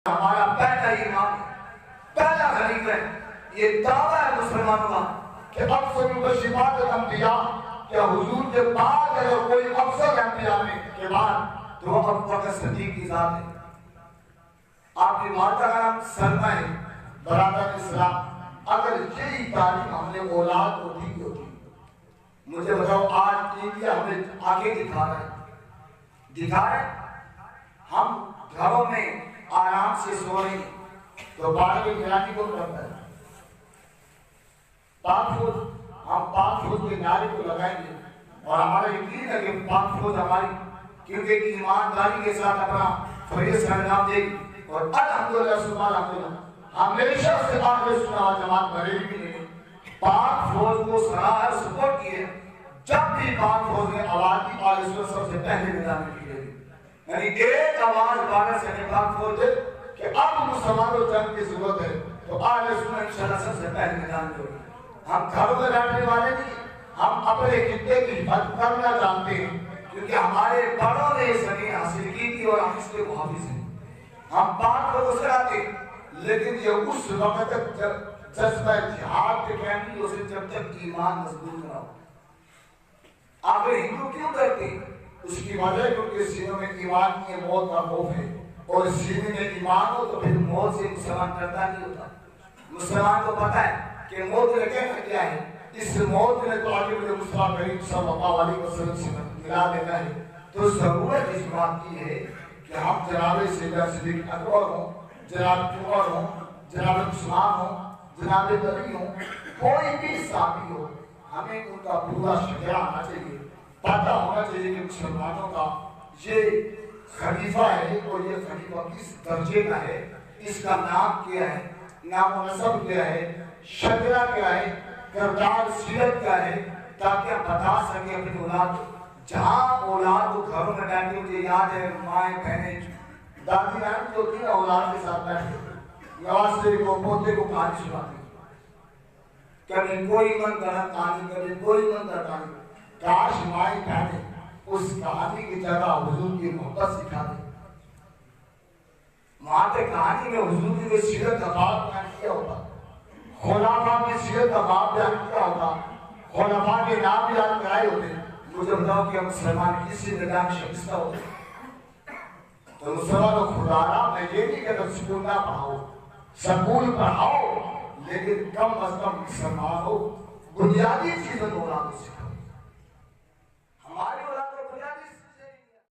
ہمارا پہلا امام پہلا خلیفہ ہے، یہ دعویٰ ہے مسلمانوں کا کہ افضل المبشرات الانبیاء، کیا حضور کے بعد اگر کوئی افضل انبیاء میں کے بعد تو وہ ابو بکر صدیق کی ذات ہے۔ آپ کی والدہ کا نام سلمہ ہے۔ برادر اسلام، اگر یہی تعلیم ہم نے اولاد کو دی ہوتی، مجھے بتاؤ آج انڈیا ہمیں آگے دکھا رہا ہے، ہم گھروں میں آرام سے سو رہے ہیں تو بارے گرانی کو کرتا ہے۔ پاک فوج، ہم پاک فوج کے نعرے کو لگائیں گے اور ہمارا یقین ہے کہ پاک فوج ہماری کیونکہ ایمانداری کے ساتھ اپنا فریضہ سر انجام دے گی اور الحمدللہ سبحان اللہ ہمیشہ سے آخر سنہ جماعت بریلی بھی نہیں پاک فوج کو سراہ سپورٹ کیے۔ جب بھی پاک فوج نے آواز دی آل سنت سب سے پہلے میدان میں کی گئی، یعنی ایک آواز بارہ سے پاک فوج دے کہ اب مسلمانوں جنگ کی ضرورت ہے تو آل سنت انشاءاللہ سب سے پہلے میدان میں ہوگی۔ ہم گھروں میں بیٹھنے والے نہیں، ہم اپنے خطے کی حفاظت کرنا جانتے ہیں کیونکہ ہمارے بڑوں نے یہ زمین حاصل کی تھی اور ہم اس کے محافظ ہیں۔ ہم بات کو گزراتے لیکن یہ اس وقت تک جذبہ جہاد کے کہنی اسے جب تک ایمان مضبوط نہ ہو۔ آخر ہندو کیوں کرتے؟ اس کی وجہ کیونکہ سینوں میں ایمان کی موت کا خوف ہے اور سینے میں ایمان ہو تو پھر موت سے مسلمان ڈرتا نہیں ہوتا۔ مسلمان کو پتا ہے کہ موت نے کہنا کیا ہے، اس موت نے تو آگے مجھے مصطفیٰ کریم صلی اللہ علیہ وسلم سے ملا دینا ہے، تو ضرورت اس بات کی ہے کہ ہم جناب سیدنا صدیق اکبر ہوں، جناب عمر ہوں، جناب عثمان ہوں، جناب علی ہوں، کوئی بھی صحابی ہو، ہمیں ان کا پورا شجاع آنا چاہیے، پتہ ہونا چاہیے کہ مسلمانوں کا یہ خلیفہ ہے اور یہ خلیفہ کس درجے کا ہے، اس کا نام کیا ہے، نام و نسب کیا ہے، شجرہ کیا ہے، کردار سیرت کیا ہے، تاکہ ہم بتا سکیں اپنی اولاد کو۔ جہاں اولاد کو گھروں میں بیٹھے مجھے یاد ہے مائیں بہنیں دادی نانی جو تھی اولاد کے ساتھ بیٹھے نواسے کو پوتے کو کہانی سناتی، کبھی کوئی من کرا کہانی، کبھی کوئی من کرا کہانی۔ کاش مائیں بہنیں اس کہانی کی جگہ حضور کی محبت سکھا دیں۔ وہاں پہ کہانی میں حضور کی سیرت کا باب بیان کیا ہوتا، خلافہ کی سیرت کا باب بیان کیا ہوتا، خلافہ کے نام بیان کرائے ہوتے۔ مجھے بتاؤ کہ مسلمان کسی میدان شکستہ ہوتے تو مسلمان خدا را میں یہ نہیں کہتا سکول نہ پڑھاؤ، سکول پڑھاؤ لیکن کم از کم مسلمان ہو، بنیادی چیزیں اولاد کو سکھاؤ۔